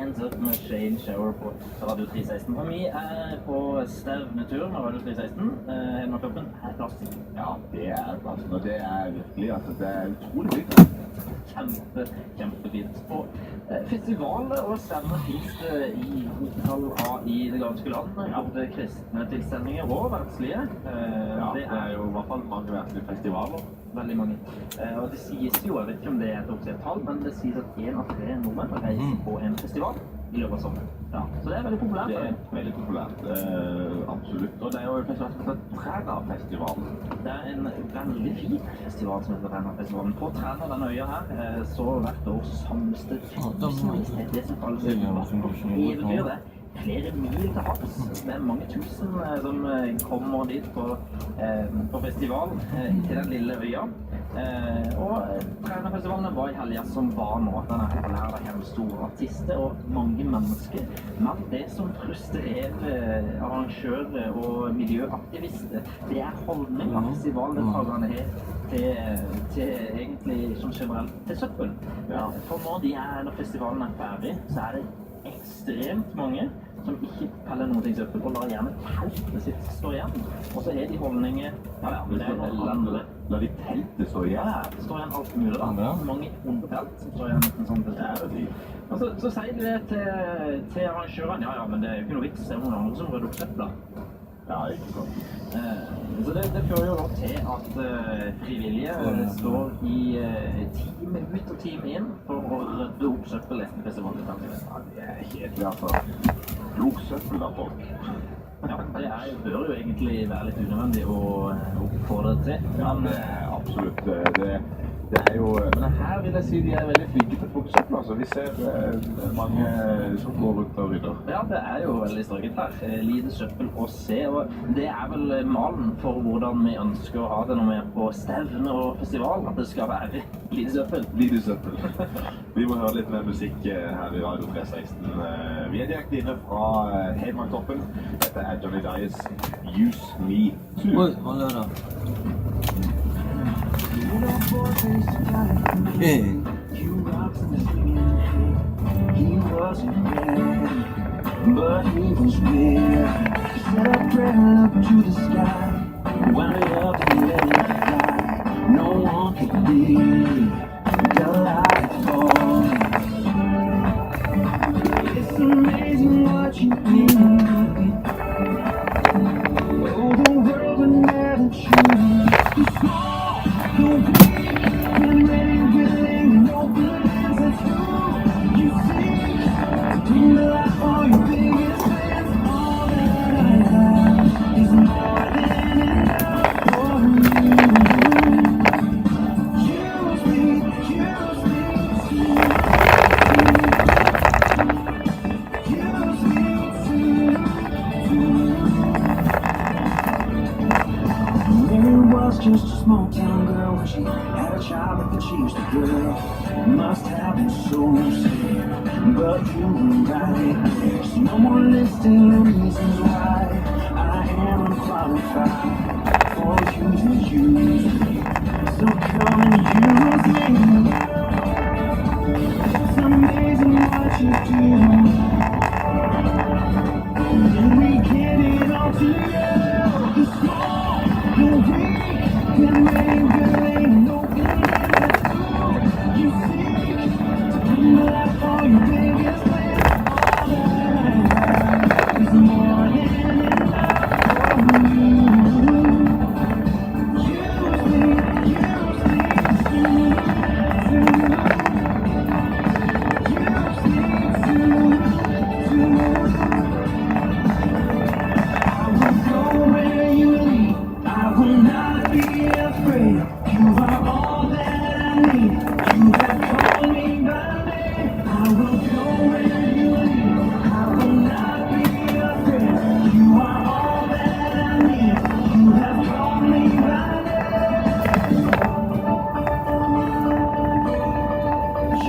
Hands Up med Shane Shower på Radio 316. Og vi på stevnetur med Radio 316. Hedmarktoppen plastikk. Ja, det plassen, og det virkelig, altså, det utrolig bygd. Kjempefint. Og festivaler og stevner finnes det i hotell i det ganske land. Både kristne tilstelninger og verdslige. Det jo i hvert fall mange verdslige festivaler. Veldig mange. Og det sies jo, jeg vet ikke om det et oppsett tall, men det sies at 1 av 3 nordmenn reiser på en festival i løpet av sommeren. Ja, så det veldig populært. Det veldig populært, absolutt. Og det jo en festival som heter Trænafestivalen. Det en veldig fin festival som heter Trænafestivalen. På Træna, denne øya her, så hvert år samles det tusenvis. Det som kalles eventyr, det. Flere mil til havs. Det mange tusen som kommer dit på festival til den lille øya. Og Trænafestivalen var i helga som var nå. Den populær, det her store artister og mange mennesker. Men det som frustrerer arrangører og miljøaktivister, det holdningen festivaldeltakerne har til egentlig som generelt til søppel. For når festivalen ferdig, så det ekstremt mange som ikke peller noen ting søppel, og lar gjerne teltet sitt stå igjen. Og så de holdninger, det noen andre. La de teltet stå igjen? Ja, det står igjen alt mulig da. Mange hundetelt som står igjen uten sånt. Og så sier de det til arrangørene, ja, men det jo ikke noe vits, det noen andre som rydder opp søppel. Ja, ikke sant. Så det fører jo da til at frivillige står i time ut og time inn for å rydde opp søppel etter festivalen. Ja, det kjedelig, altså. Lukk søppel da, folk. Ja, det bør jo egentlig være litt unødvendig å oppfordre til. Ja, det absolutt. Det jo, men her vil jeg si de veldig flinke til å plukke søppel, altså. Vi ser mange som går rundt og rydder. Ja, det jo veldig strøket her. Lite søppel å se, og det vel malen for hvordan vi ønsker å ha det når vi på stevne og festival, at det skal være lite søppel. Lite søppel. Vi må høre litt mer musikk her i Radio 316. Vi direkte inne fra Hedmarktoppen. Dette Johnny Dias, Use Me Too. Oi, hva gjør det? Hey. He wasn't ready, but he was real. Said a prayer up to the sky, wound it up and let it fly. No one could believe the light fall. It's amazing what you do. Oh, the world would never choose the small, the weak, and ready, willing, no plans at all. You see, bring the light for your biggest plans. All that I have is more than enough for you. Use me too. Use me too. Mary was just a small town girl when she had a child with the chief's girl. Must have been so sick, but you were right. There's no more listing the reasons why I am unqualified for you to use me. So come and use me. It's amazing what you do. When we get it all together, the small, the weak, and ready, willing, no plans at all. You seek to bring the light for your biggest plans. All that I have is more than enough for you.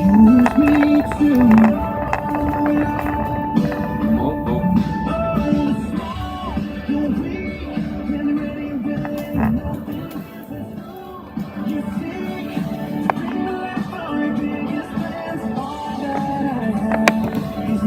Use me too. Is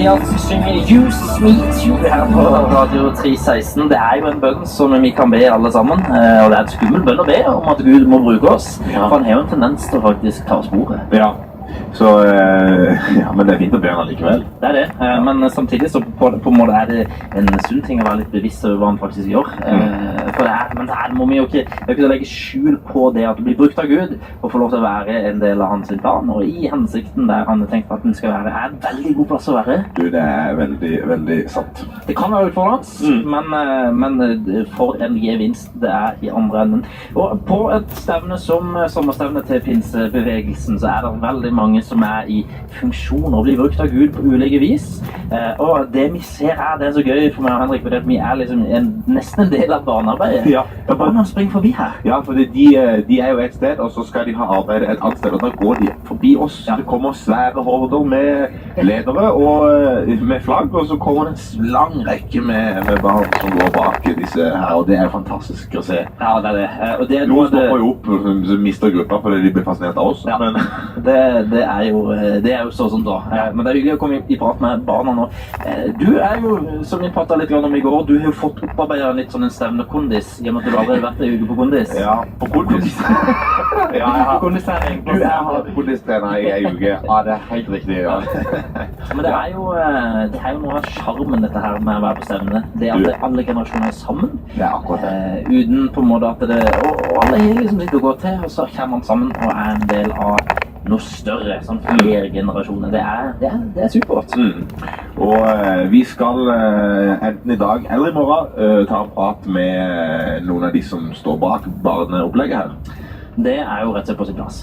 Elias synger Use Me Too her på Radio 316. Det er jo en bønn som vi kan be alle sammen, og det er et skummel bønn å be om at Gud må bruke oss, for han har jo en tendens til å faktisk ta sporet. Ja. Så, ja, men det er fint å be han likevel. Det er det, men samtidig så på en måte er det en sunn ting å være litt bevisst over hva han faktisk gjør. For men det må vi jo ikke legge skjul på det at du blir brukt av Gud og får lov til å være en del av hans plan, og i hensikten der han har tenkt at den skal være, er en veldig god plass å være. Du, det er veldig, veldig sant. Det kan være utfordrende, men for en gevinst det er i andre enden. Og på et stevne som sommerstevne til pinsebevegelsen så er det veldig mange som er i funksjon og blir brukt av Gud på ulike vis. Og det vi ser det er så gøy for meg og Henrik, fordi at vi er liksom nesten en del av barnearbeidet. Ja. Og barna springer forbi her. Ja, for de er jo et sted, og så skal de ha arbeid et annet sted, og da går de forbi oss. Ja. Det kommer svære horder med ledere og med flagg, og så kommer det en lang rekke med barn som går bak disse her, og det er fantastisk å se. Ja, det er det. Og det noen stopper jo opp, som mister gruppa fordi de blir fascinert av oss. Ja. Men det er jo sånn da. Men det er hyggelig å komme i prat med barna nå. Du er jo, som vi pratet litt om i går, du har jo fått opparbeidet litt sånn en stevne-kondis, i og med at du aldri har vært en uke på kondis. Ja, på kondis. Ja, jeg har kondistrening. Du er hatt kondistrener i en uke. Ja, det er helt riktig, ja. Men det er jo noe av charmen dette her med å være på stevne. Det at alle generasjoner er sammen. Det er akkurat det. Uten på en måte at og alle har liksom litt å gå til, og så kommer man sammen og er en del av noe større, sånn flere generasjoner. Det er supert. Og vi skal enten i dag eller i morgen ta en prat med noen av de som står bak barneopplegget her. Det er jo rett og slett på sin plass.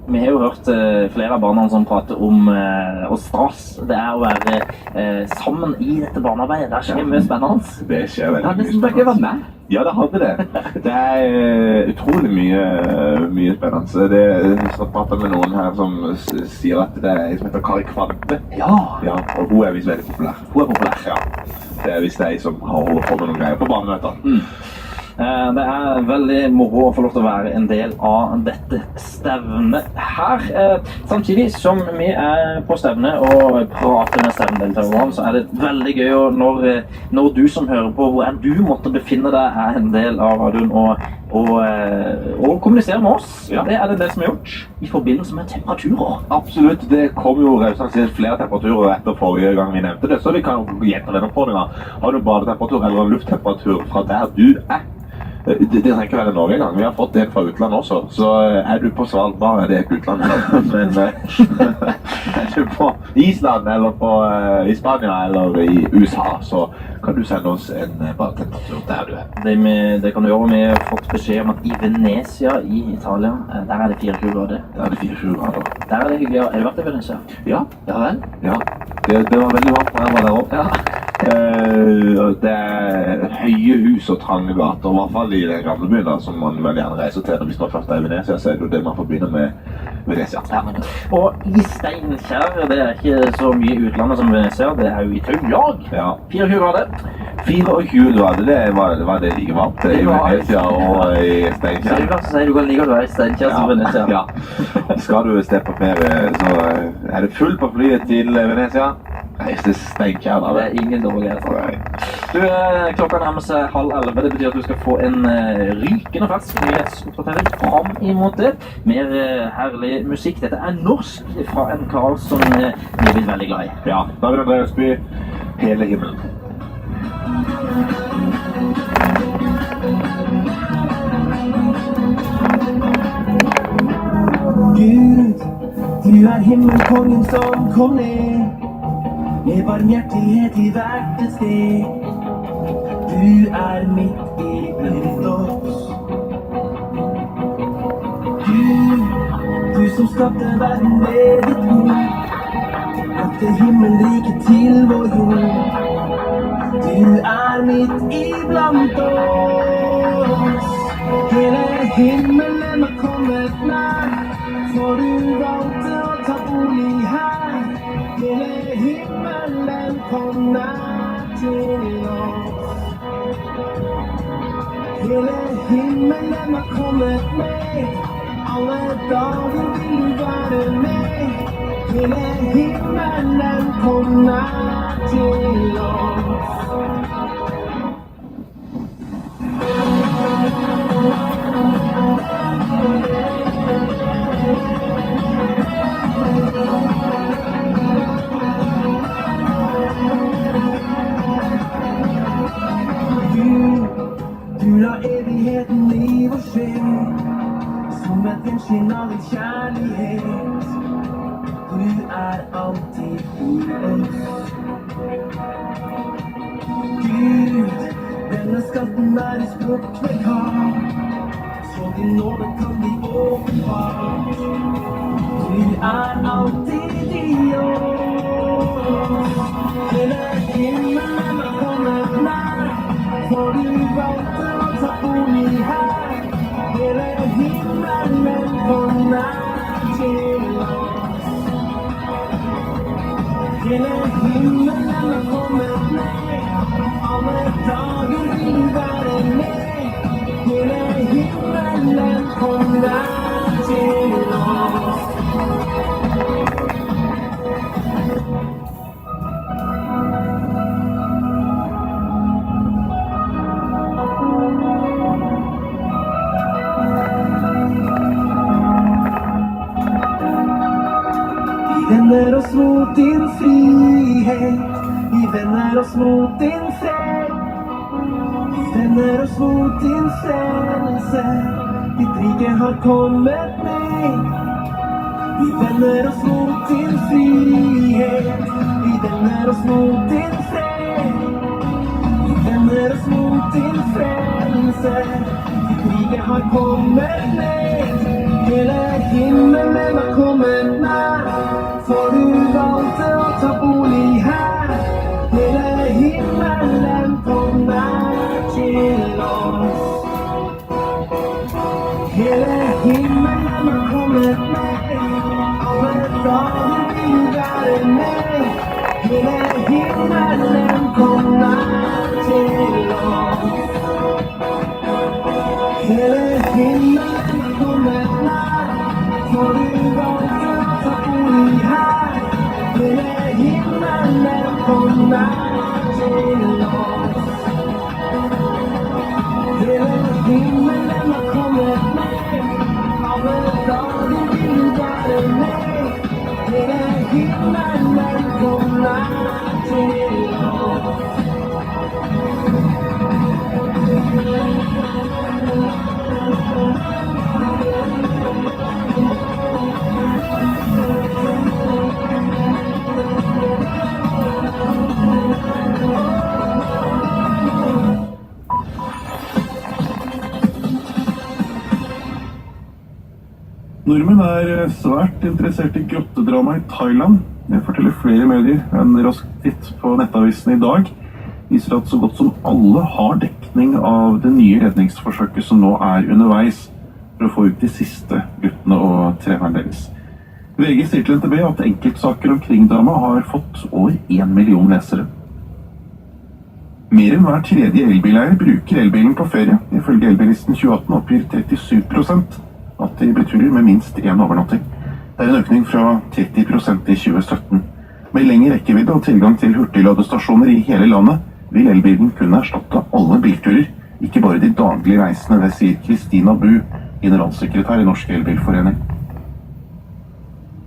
Vi har jo hørt flere av barna som prater om hvor stas det er å være sammen i dette barnearbeidet. Det skjer mye spennende. Det skjer veldig mye spennende. Det var med. Ja, det hadde det. Det er utrolig mye spennende. Jeg prater med noen her som sier at det er en som heter Kari Kvante. Ja. Og hun er visst veldig populær. Hun er populær. Ja. Det er visst de som har holdt på med noen greier på barnemøter. Det er veldig moro å få lov til å være en del av dette stevnet her. Samtidig som vi er på stevnet og prater med stevnedeltakerne, så er det veldig gøy når du som hører på hvor du måtte befinne deg, er en del av radioen og kommunisere med oss. Ja. Det er det som er gjort i forbindelse med temperaturer. Absolutt. Det kom jo flere temperaturer etter forrige gang vi nevnte det, så vi kan jo gjette den oppfordringen. Har du badetemperatur eller lufttemperatur fra der du er? Det trenger ikke være Norge engang. Vi har fått en fra utlandet også. Så er du på Svalbard, er det ikke utlandet. Men er du på Island, eller i Spania, eller i USA, så kan du sende oss en badetemperatur der du er. Det kan du gjøre. Vi har fått beskjed om at i Venezia i Italia, der er det 24 grader. Der er det 24 grader. Der er det hyggelig. Har du vært i Venezia? Ja. Ja vel? Ja. Det var veldig varmt når jeg var der oppe. Ja. Det er høye hus og trange gater, i hvert fall i den gamle byen da, som man veldig gjerne reiser til. Hvis man først er i Venezia, så er det jo det man forbinder med Venezia. Ja, og i Steinkjer, det er ikke så mye i utlandet som Venezia, det er jo i Trøndelag. Ja. 24 grader. 24 grader, det var det like varmt i Venezia og i Steinkjer. Så du kan si du kan like å være i Steinkjer som Venezia. Ja. Skal du sted på ferie, så er det fullt på flyet til Venezia. Reis til Steinkjer da. Det er ingen dårlig Du, klokka nærmer seg 10:30. Det betyr at du skal få en rykende fersk nyhetsoppdatering fram imot det. Mer herlig musikk. Dette er norsk fra en kar som vi blir veldig glad i. Ja, David André Østby, Hele himmelen. Gud, du er himmelkongen som kom ned med barmhjertighet i hvert et sted. Du er midt iblant oss. Du som skapte verden med ditt ord, brakte himmelriket til vår jord. Du er midt iblant oss. Hele himmelen har kommet nær, for du valgte å ta bolig her. Hele himmelen kom nær til oss. Hele himmelen har kommet med. Alle dager vil du være med. Hele himmelen kom nær til oss. Du la evigheten i vår sjel, som et gjenskinn av din kjærlighet. Du alltid i oss. Gud, denne skatten i sprukne kar, så din nåde kan bli åpenbart. Du alltid i oss. Hele himmelen har kommet nær, for du valgte å ta bolig her. Hele himmelen kom nær til oss. Hele himmelen har kommet ned, alle dager vil du være med. Hele himmelen kom nær til oss. Vi vender oss mot din frihet, vi vender oss mot din fred. Vi vender oss mot din frelse, ditt rike har kommet ned. Vi vender oss mot din frihet, vi vender oss mot din fred. Vi vender oss mot din frelse, ditt rike har kommet ned. Hele himmelen har kommet nær, for du valgte å ta bolig her. Hele himmelen kom nær til oss. Hele himmelen har kommet ned, alle dager vil du være med. Hele himmelen kom nær til oss. Hele himmelen har kommet nær, for du valgte å ta bolig her. Hele himmelen kom nær til oss. Hele himmelen har kommet ned, alle dager vil du være med. Hele himmelen kom nær til oss. Nordmenn svært interessert i grottedrama i Thailand. Det forteller flere medier. En rask titt på nettavisen i dag viser at så godt som alle har dekning av det nye redningsforsøket som nå underveis for å få ut de siste guttene og treneren deres. VG sier til NTB at enkeltsaker omkring drama har fått over 1 million lesere. Mer enn hver tredje elbileier bruker elbilen på ferie. Ifølge elbilisten 2018 oppgir 37% at de beturer med minst en overnatting. Det en økning fra 30% i 2017. Med lengre rekkevidde og tilgang til hurtigladestasjoner i hele landet vil elbilen kunne erstatte alle bilturer, ikke bare de daglige reisene, det sier Kristina Bu, generalsekretær i Norsk Elbilforening.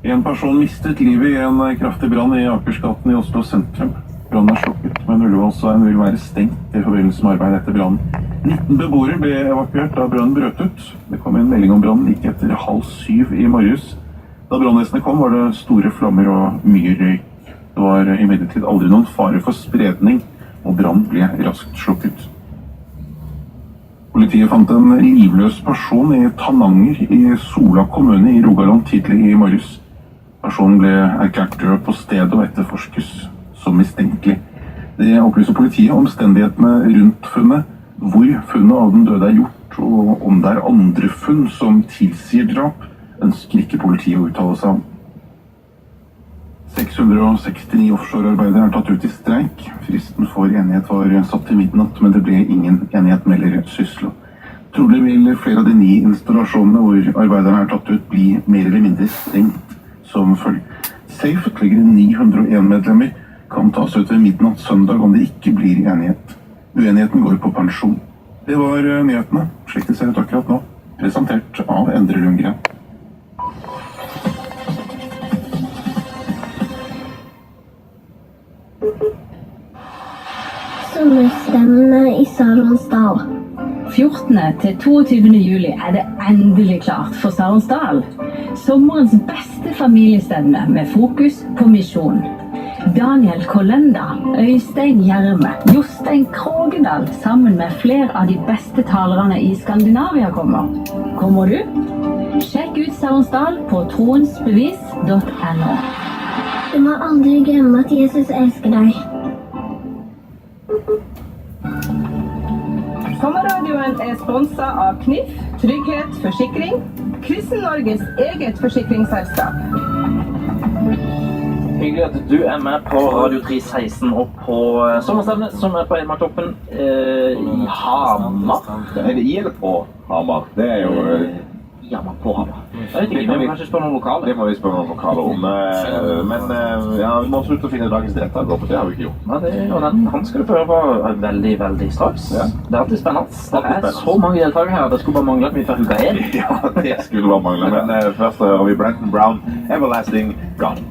En person mistet livet i en kraftig brann i Akersgaten i Oslo sentrum. Brannen slukket, men Ullevålsveien vil være stengt i forbindelse med arbeid etter brannen. 19 beboere ble evakuert da brannen brøt ut. Det kom en melding om brannen like etter 6:30 i morges. Da brannvesenet kom var det store flammer og mye røyk. Det var imidlertid aldri noen fare for spredning, og brannen ble raskt slukket. Politiet fant en livløs person i Tananger i Sola kommune i Rogaland tidlig i morges. Personen ble erklært død på stedet og etterforskes som mistenkelig. Det opplyser politiet omstendighetene rundt funnet, hvor funnet av den døde gjort, og om det andre funn som tilsier drap, ønsker ikke politiet å uttale seg om. 669 offshorearbeidere tatt ut i streik. Fristen for enighet var satt til midnatt, men det ble ingen enighet, melder Syslo. Trolig vil flere av de 9 installasjonene hvor arbeiderne tatt ut bli mer eller mindre stengt som følge. Safet ligger i 901 medlemmer, kan tas ut ved midnatt søndag om det ikke blir enighet. Uenigheten går på pensjon. Det var nyhetene, slik det ser ut akkurat nå. Presentert av Endre Lundgren. Sommerstevne i Saronsdal. 14. til 22. juli er det endelig klart for Saronsdal. Sommerens beste familiestevne med fokus på misjon. Daniel Kollenda, Øystein Gjerme, Jostein Krogedal sammen med flere av de beste talerne i Skandinavia kommer. Kommer du? Sjekk ut Saronsdal på troensbevis.no. Du må aldri glemme at Jesus elsker deg. Sommerradioen er sponset av KNIF, Trygghet Forsikring, Kristen Norges eget forsikringsselskap. Hyggelig at du er med på Radio 316 og på sommerstevne som er på Hedmarktoppen i Hamar. Er det i eller på Hamar? Det er jo... Hamar på Hamar. Jeg vet ikke, vi må kanskje spørre noen lokaler. Det må vi spørre noen lokaler om. Men ja, vi må slutte å finne dagens deltaker, for det har vi ikke gjort. Ja, han skal du få høre på veldig, veldig straks. Ja. Det er alltid spennende. Det er så mange deltakere her, det skulle bare mangle at vi får huka en. Ja, det skulle bare mangle. Men først hører vi Brenton Brown, Everlasting Gone.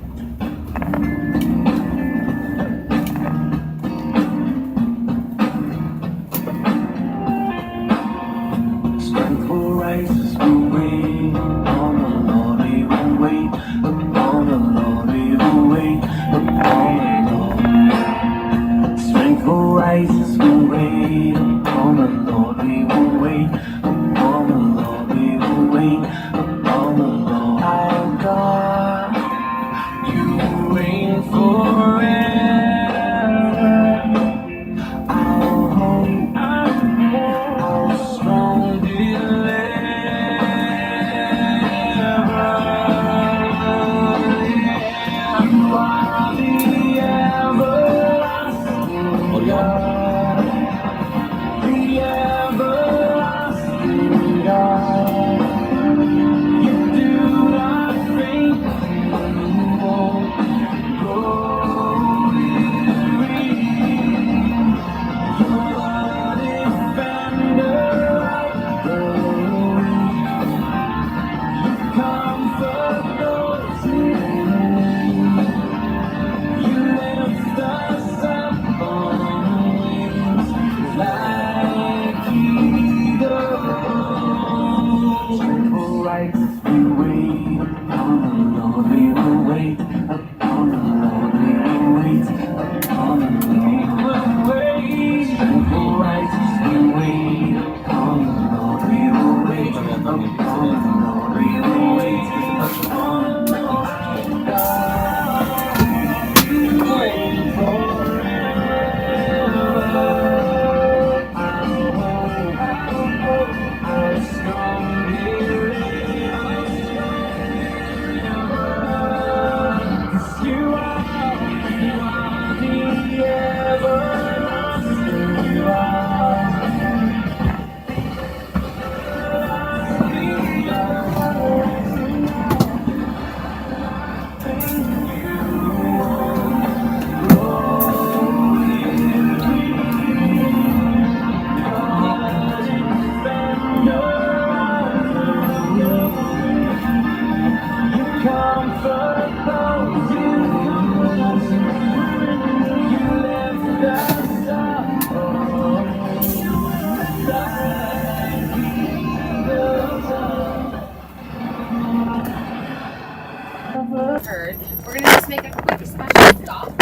We're going to just make a quick special stop.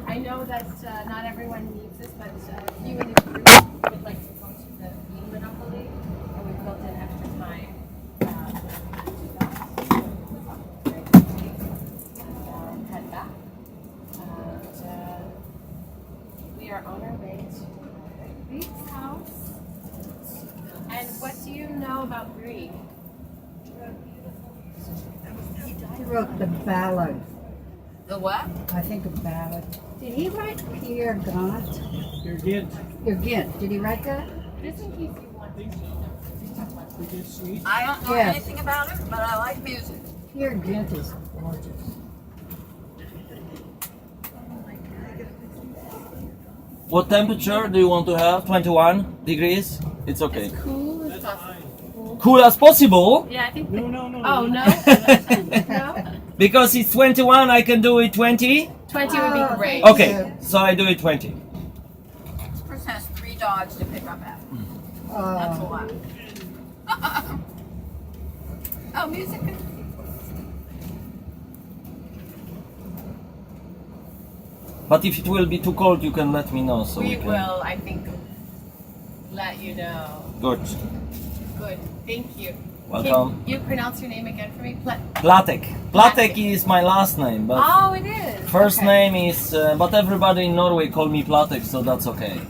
I know that not everyone needs this, but you and the group would like to go to the Bean Monopoly, and we built in extra time and head back. And we are on our way to Greek's house. And what do you know about Greek? He wrote the ballad. The what? I think a ballad. Did he write Peer Gynt? Peer Gynt. Did he write that? Just in case you want to know. I don't know Yes. anything about it, but I like music. Peer Gynt is gorgeous. What temperature do you want to have? 21 degrees? It's okay. As cool as possible. Cool as possible? Yeah, I think. No. Oh, no? No? Because it's 21, I can do it 20? 20 would be great. Okay, so I do it 20. This person has 3 dogs to pick up after. That's a lot. Oh, music. But if it will be too cold, you can let me know. So We can... will, I think, let you know. Good. Good. Thank you. Welcome. Can you pronounce your name again for me? Platek. Platek is my last name, but Oh, it is. first Okay. name is. But everybody in Norway call me Platek, so that's okay.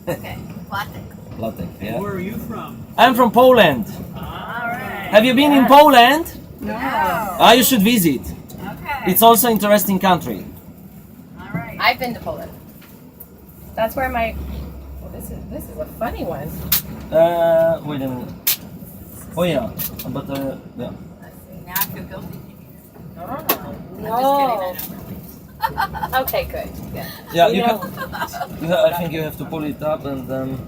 Okay, Platek. Platek. Yeah. Where are you from? I'm from Poland. All right. Have you been in Poland? No. You should visit. Okay. It's also an interesting country. All right. I've been to Poland. That's where my. Well, this is a funny one. Wait a minute. Oh yeah, but yeah. Now I feel guilty. No. I'm just kidding. I know. Okay, good. Good. Yeah, You you know- can. I think you have to pull it up and then.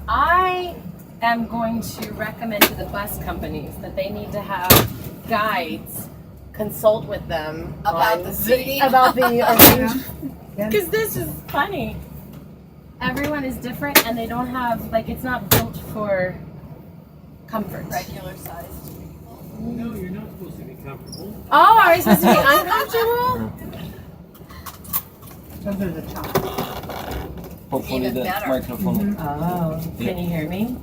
I am going to recommend to the bus companies that they need to have guides consult with them About on the city. about the arrangement. Because this is funny. Everyone is different, and they don't have it's not built for comfort. Regular sized people. No, you're not supposed to be comfortable. Oh, are we supposed to be uncomfortable? Those are the top. Hopefully Even the better. microphone. Oh, can you hear me?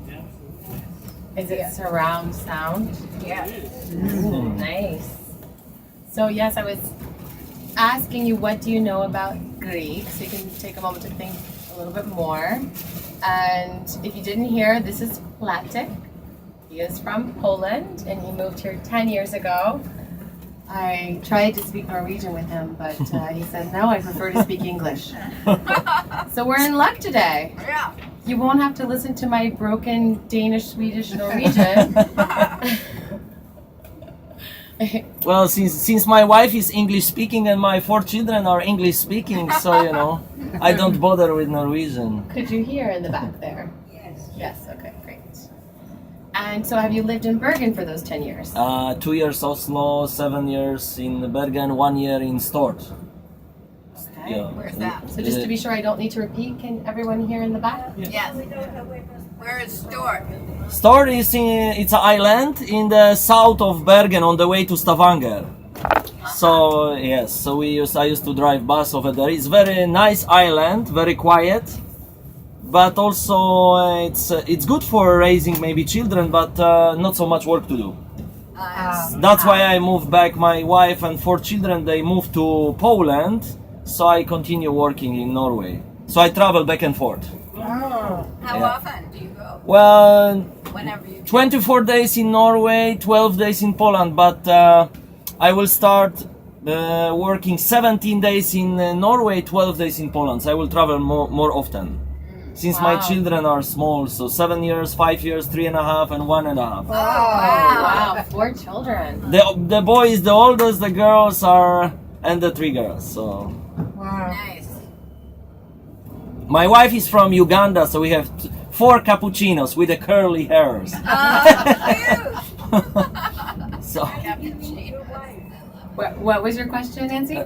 Is it surround sound? Yeah. Ooh, nice. So yes, I was asking you, what do you know about Greek? So you can take a moment to think a little bit more. And if you didn't hear, this is Platek. He is from Poland, and he moved here 10 years ago. I tried to speak Norwegian with him, but he said, no, I prefer to speak English. So we're in luck today. Yeah. You won't have to listen to my broken Danish, Swedish, Norwegian. Well, since my wife is English speaking and my 4 children are English speaking, so I don't bother with Norwegian. Could you hear in the back there? Yes. Yes, okay, great. And so have you lived in Bergen for those 10 years? 2 years Oslo, 7 years in Bergen, 1 year in Stord. Okay. Yeah. Where's that? So just to be sure I don't need to repeat, can everyone hear in the back? Yes. Where is Stord? Stord is it's an island in the south of Bergen on the way to Stavanger. So yes, so I used to drive bus over there. It's very nice island, very quiet, but also it's good for raising maybe children, but not so much work to do. That's why I moved back. My wife and 4 children, they moved to Poland, so I continue working in Norway. So I travel back and forth. How Yeah. often do you go? Well, Whenever you 24 days in Norway, 12 days in Poland, but I will start working 17 days in Norway, 12 days in Poland. So I will travel more often. Since my Wow. children are small, so 7 years, 5 years, 3.5, and 1.5. Wow, 4 children. The boy is the oldest, the girls are, and the 3 girls. So nice. my wife is from Uganda, so we have 4 cappuccinos with the curly hairs. So Cappuccino. What was your question, Nancy?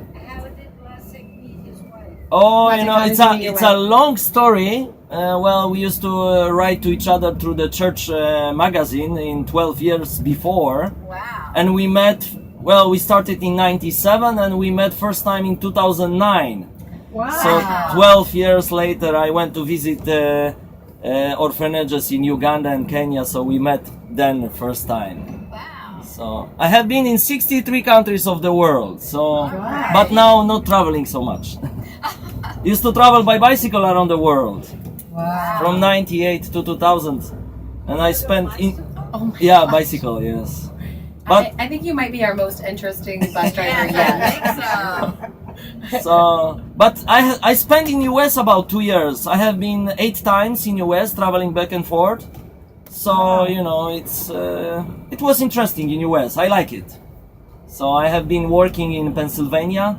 oh, How's it going it's meeting your a wife? long story. Well, we used to write to each other through the church magazine in 12 years before, Wow. and we met. Well, we started in '97, and we met first time in 2009. Wow. So 12 years later, I went to visit orphanages in Uganda and Kenya. So we met then first time. Wow. So I have been in 63 countries of the world. So, but now not traveling so much. Used to travel by bicycle around the world. Wow. From '98 to 2000, and I spent in Oh my gosh. bicycle, yes. But I think you might be our most interesting bus driver I yet. think so. so, but I spent in US about 2 years. I have been 8 times in US, traveling back and forth. So it was interesting in US. I like it. So I have been working in Pennsylvania,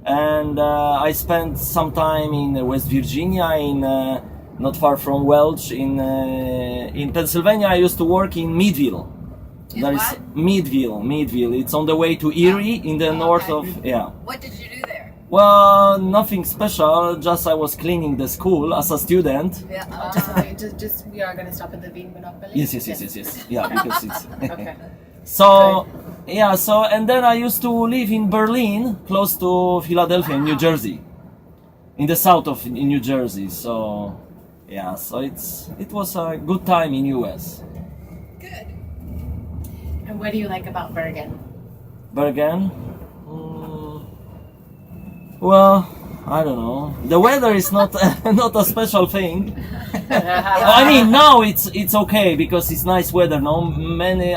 and I spent some time in West Virginia, in not far from Welch, in Pennsylvania. I used to work in Meadville. There is Meadville. It's on the way to Erie in the north of What did you do there? Well, nothing special. Just I was cleaning the school as a student. Yeah. Just we are gonna stop at the Bean Monopoly. Yes. Yeah, because it's Okay. so. Yeah, so and then I used to live in Berlin, close to Philadelphia, in New Jersey, in the south of New Jersey. So, yeah, so it was a good time in US. Good. And what do you like about Bergen? Bergen, well, I don't know. The weather is not not a special thing. I mean, now it's okay because it's nice weather. No,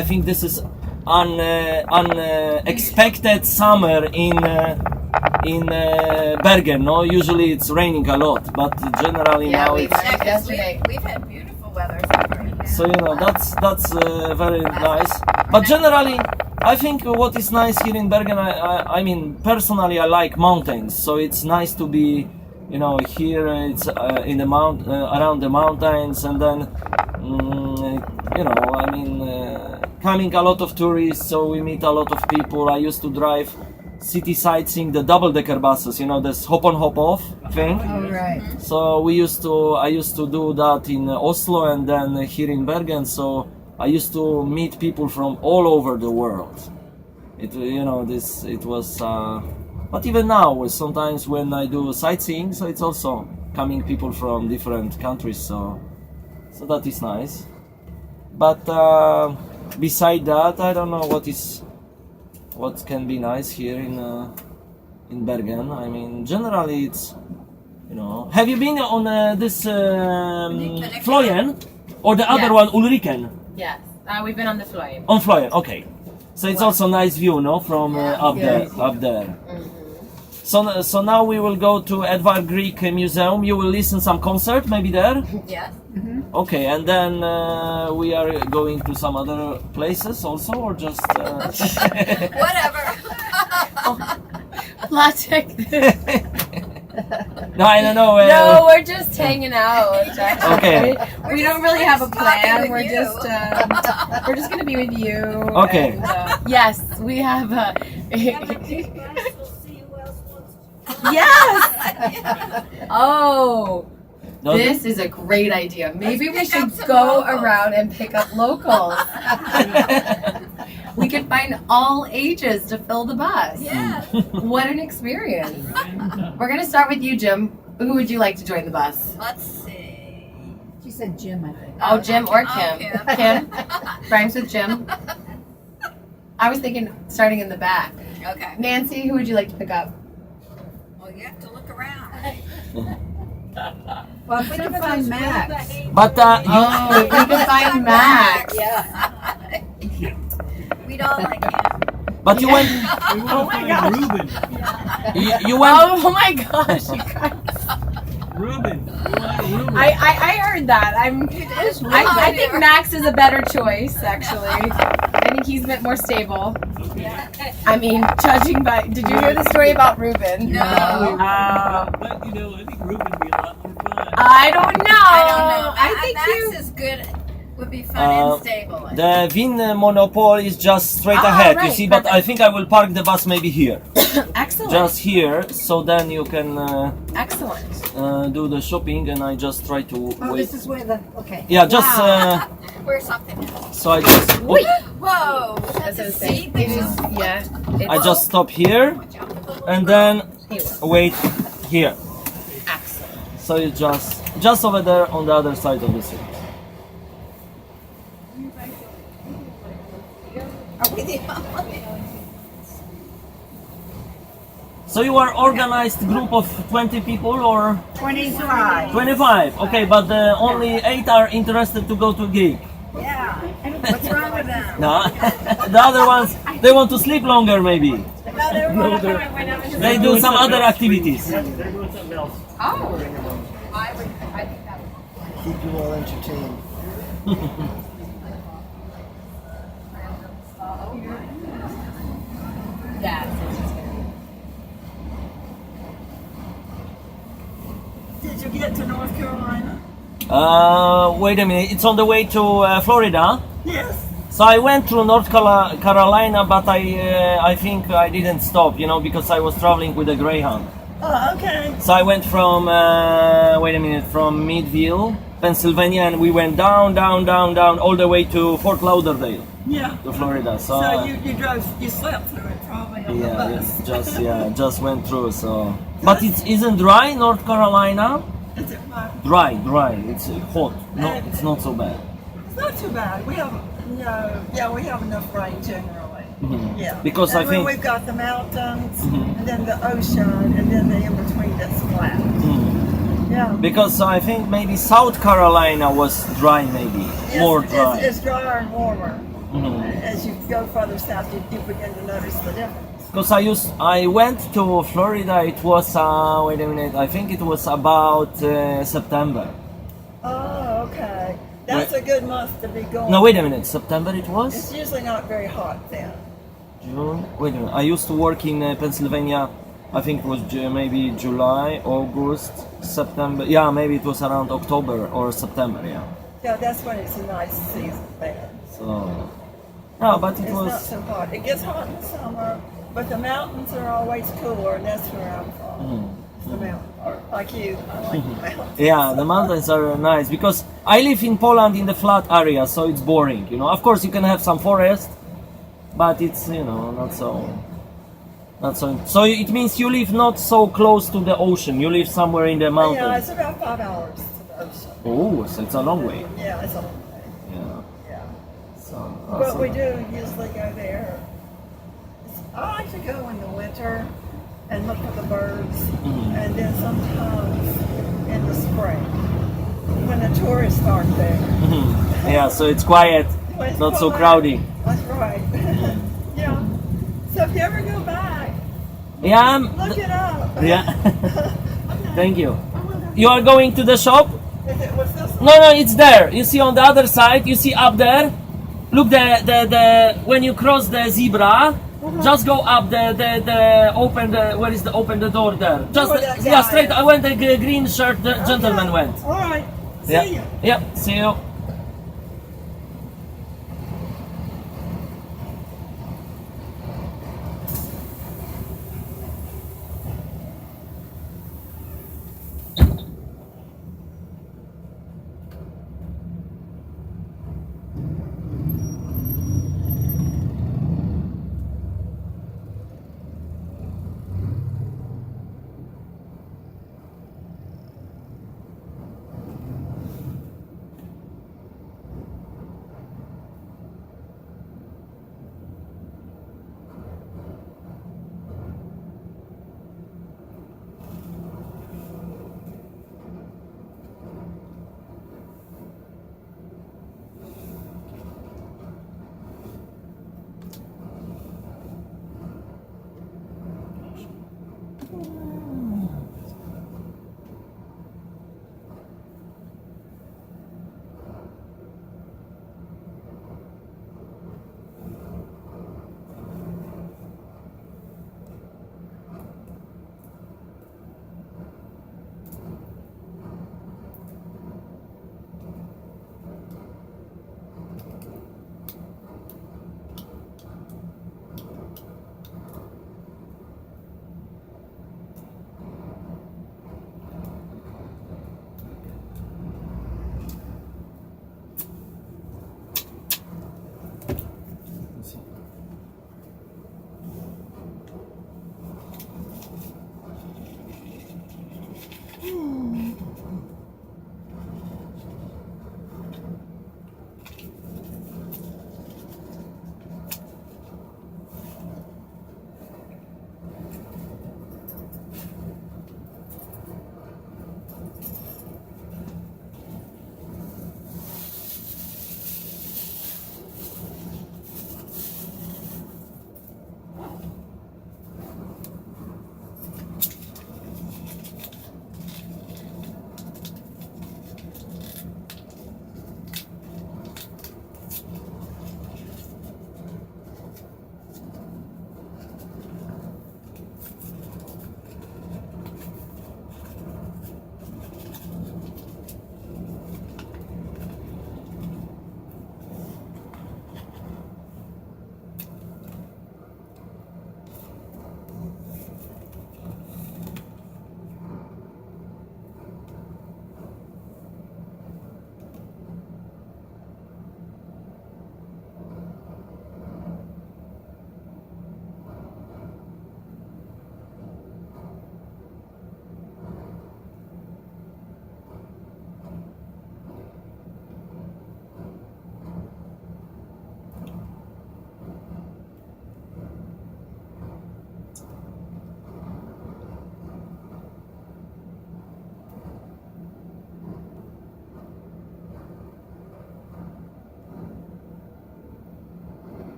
I think this is unexpected summer in Bergen. No, usually it's raining a lot, but generally now it's. We've had beautiful weather. So that's very nice. But generally, I think what is nice here in Bergen. I mean, personally, I like mountains. So it's nice to be, here. It's in the around the mountains, and then I mean. Coming a lot of tourists, so we meet a lot of people. I used to drive city sightseeing, the double-decker buses, this hop on hop off thing. Oh, right. So I used to do that in Oslo and then here in Bergen. So I used to meet people from all over the world. It was. But even now, sometimes when I do sightseeing, so it's also coming people from different countries. So that is nice. But. Beside that, I don't know what can be nice here in Bergen. I mean, generally it's, Have you been on this Fløyen or the other one, Ulriken? Yes, we've been on the Fløyen. On Fløyen, okay. So it's also nice view, no, from up there. Mm-hmm. So now we will go to Edvard Grieg Museum. You will listen some concert, maybe there. Yes. Okay, and then we are going to some other places also, or just Whatever. No, I don't know. No, we're just hanging out. Actually. Okay. We don't really have a plan. We're just gonna be with you. Okay. And, yes, we have a. Yes. Oh. No, this is a great idea. Maybe we should go around and pick up locals. We could find all ages to fill the bus. Yeah. What an experience. We're going to start with you, Jim. Who would you like to join the bus? Let's see. She said Jim, I think. Oh, Jim or Kim. Oh, Kim? Rhymes with Jim. I was thinking starting in the back. Okay. Nancy, who would you like to pick up? Well, you have to look around. Well, if we can find Max. But if we can find Max. Yeah. We don't like him. But you went. Oh my gosh. Ruben. You went. Oh my gosh, you guys. Ruben. Ruben. I heard that. I think Max is a better choice, actually. I think he's a bit more stable. I mean, judging by, did you hear the story about Ruben? No. But I think Ruben would be a lot more fun. I don't know. I think Max is good. Would be fun and stable. The Vin Monopol is just straight Ah, ahead, you right, see, but perfect. I think I will park the bus maybe here. Excellent. Just here, so then you can Excellent. do the shopping and I just try to Oh, wait. this is where the, okay. Yeah, just Where's something else? so I just Wait. Whoa. That's That's a what I'm saying. seat. It is, yeah. I just stop here and then wait here. Excellent. So you just over there on the other side of the seat. Are we the only? So you are organized group of 20 people or 25. 25? Okay, but only 8 are interested to go to gig. Yeah. What's wrong with them? No, the other ones they want to sleep longer maybe. No, They do some other activities. They're doing something else. Oh. I think that would. Keep you all entertained. Wait a minute. It's on the way to Florida. Yes. So I went through North Carolina, but I think I didn't stop, you know, because I was traveling with a Greyhound. Oh, okay. So I went from from Midville, Pennsylvania, and we went down all the way to Fort Lauderdale. Yeah. To Florida. So, So you slept through it probably on the bus. just went through. So, but it isn't dry, North Carolina. Is it Dry. It's hot. No, it's not so bad. It's not too bad. We have we have enough rain generally. Mhm. Yeah. Because and I think- we've got the mountains Mhm. and then the ocean and then the in between that's flat. Yeah. Because I think maybe South Carolina was dry, maybe Yes, more dry. It's drier and warmer. Mhm. As you go further south, you begin to notice the difference. Because I went to Florida. It was wait a minute. I think it was about September. Oh, okay. That's a good month to be going. No, wait a minute. September it was. It's usually not very hot then. June. Wait a minute. I used to work in Pennsylvania. I think it was maybe July, August, September. Yeah, maybe it was around October or September. Yeah. Yeah, that's when it's a nice season there. So. No, but it It's was. not so hot. It gets hot in the summer, but the mountains are always cooler, and that's where I'm from. It's the mountain part. Like you, I like the mountains. Yeah, the mountains are nice because I live in Poland in the flat area, so it's boring. You know, of course you can have some forest, but it's not so. So it means you live not so close to the ocean. You live somewhere in the Yeah, mountains. it's about 5 hours to the ocean. Oh, so it's a long way. Yeah, it's a long way. Yeah. Yeah. So. But we do usually go there. I like to go in the winter and look at the birds, and then sometimes in the spring when the tourists aren't there. Yeah, so it's quiet, When it's not so quiet. crowded. That's right. Yeah. So if you ever go back, Yeah. look it up. Yeah. Thank you. You are going to the shop? Is it, what's this one? No, it's there. You see on the other side. You see up there. Look, the when you cross the zebra, just go up the open the where is the open the door there? Just where that yeah, guy straight. is. I went the green shirt the gentleman went. All right. See Yeah. you. Yeah. See you.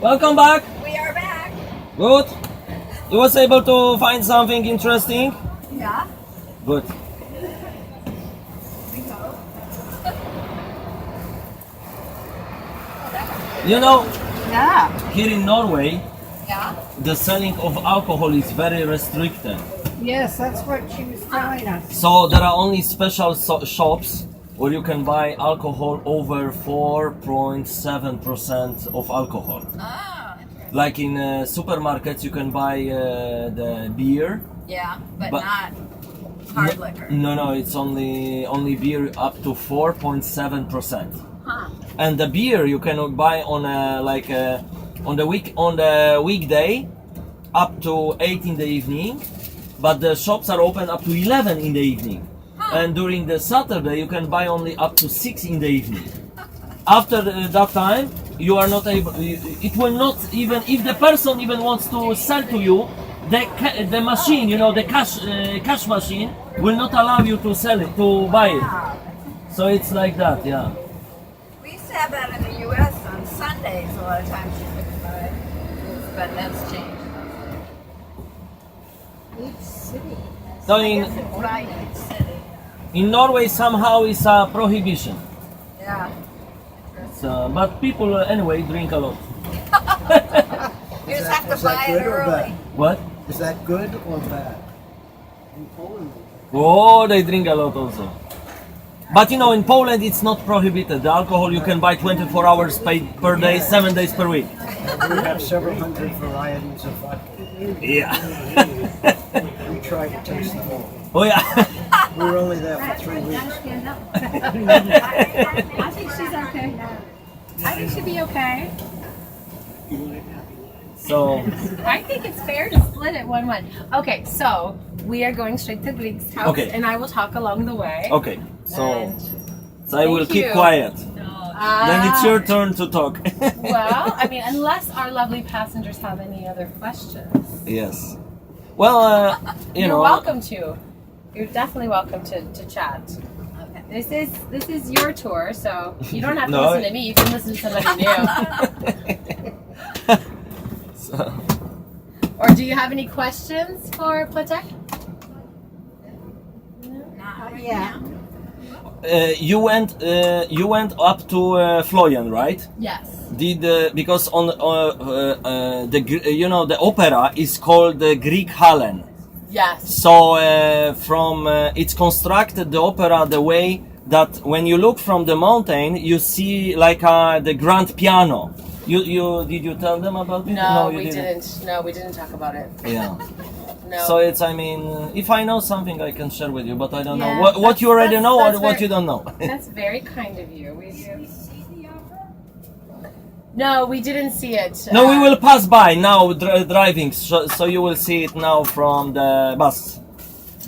Welcome back. We are back. Good. You was able to find something interesting? Yeah. Good. We hope. You know, Yeah. here in Norway, Yeah. the selling of alcohol is very restricted. Yes, that's what she was telling us. So there are only special shops where you can buy alcohol over 4.7% of alcohol. Ah. Like in supermarkets, you can buy the beer. Yeah, but But- not hard liquor. No, it's only beer up to 4.7%. Huh. And the beer you can buy on on the weekday up to 8 in the evening, but the shops are open up to 11 in the evening. And during the Saturday you can buy only up to 6 in the evening. After that time you are not able. It will not even if the person even wants to sell to you. The machine, you know, the cash machine will not allow you to sell it, to buy it. So it's like that, yeah. We used to have that in the U.S. on Sundays. A lot of times you could buy it, but that's changed. Each city. So I guess it's by each city. in Norway somehow it's a prohibition. Yeah. But people anyway drink a lot. You just have to buy it early. What? Is that good or bad? In Poland. Oh, they drink a lot also. But you know, in Poland it's not prohibited. The alcohol you can buy 24 hours per day, 7 days per week. We have several hundred varieties of vodka. Yeah. We try to taste them all. Oh yeah. We were only there for 3 weeks. I think she's okay. I think she'll be okay. So I think it's fair to split it 1-1. Okay, so we are going straight to Greek's house, Okay. and I will talk along the way. okay. So I will Thank keep you. quiet. Then it's your turn to talk. Well, I mean, unless our lovely passengers have any other questions. Yes. Well, you You're know. welcome to. You're definitely welcome to chat. Okay. This is your tour, so you don't have to No. listen to me. You can listen to somebody new. So, Or do you have any questions for Platek? Not right Yeah. now. you went up to Florian, right? Yes. Did because on the opera is called the Greek Hallen. Yes. So from it's constructed the opera the way that when you look from the mountain you see like the grand piano. Did you tell them about it? No, you we didn't. No, we didn't talk about it. Yeah. No. So it's I mean if I know something I can share with you, but I don't Yeah, know what you already know or that's what very- you don't know. That's very kind of you. We do. No, we didn't see it. No, we will pass by now driving, so you will see it now from the bus.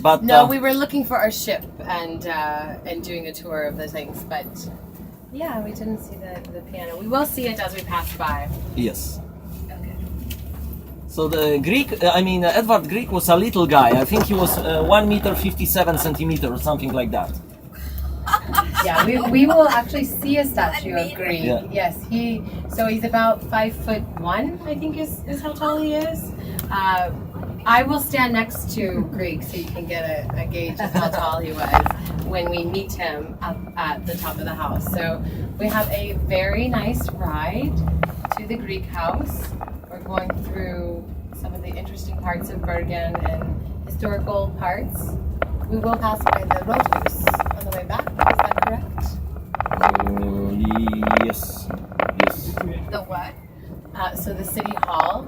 But No, we were looking for our ship and doing a tour of the things, but yeah, we didn't see the piano. We will see it as we pass by. yes. So the Greek, Edvard Grieg was a little guy. I think he was 1 meter 57 centimeter or something like that. Yeah, we will actually see a statue of Grieg. Yeah. Yes, he's about 5'1", I think is how tall he is. I will stand next to Grieg so you can get a gauge of how tall he was when we meet him up at the top of the house. So we have a very nice ride to the Grieg house. We're going through some of the interesting parts of Bergen and historical parts. We will pass by the Rådhus on the way back. Is that correct? Yes. The what? So the city hall.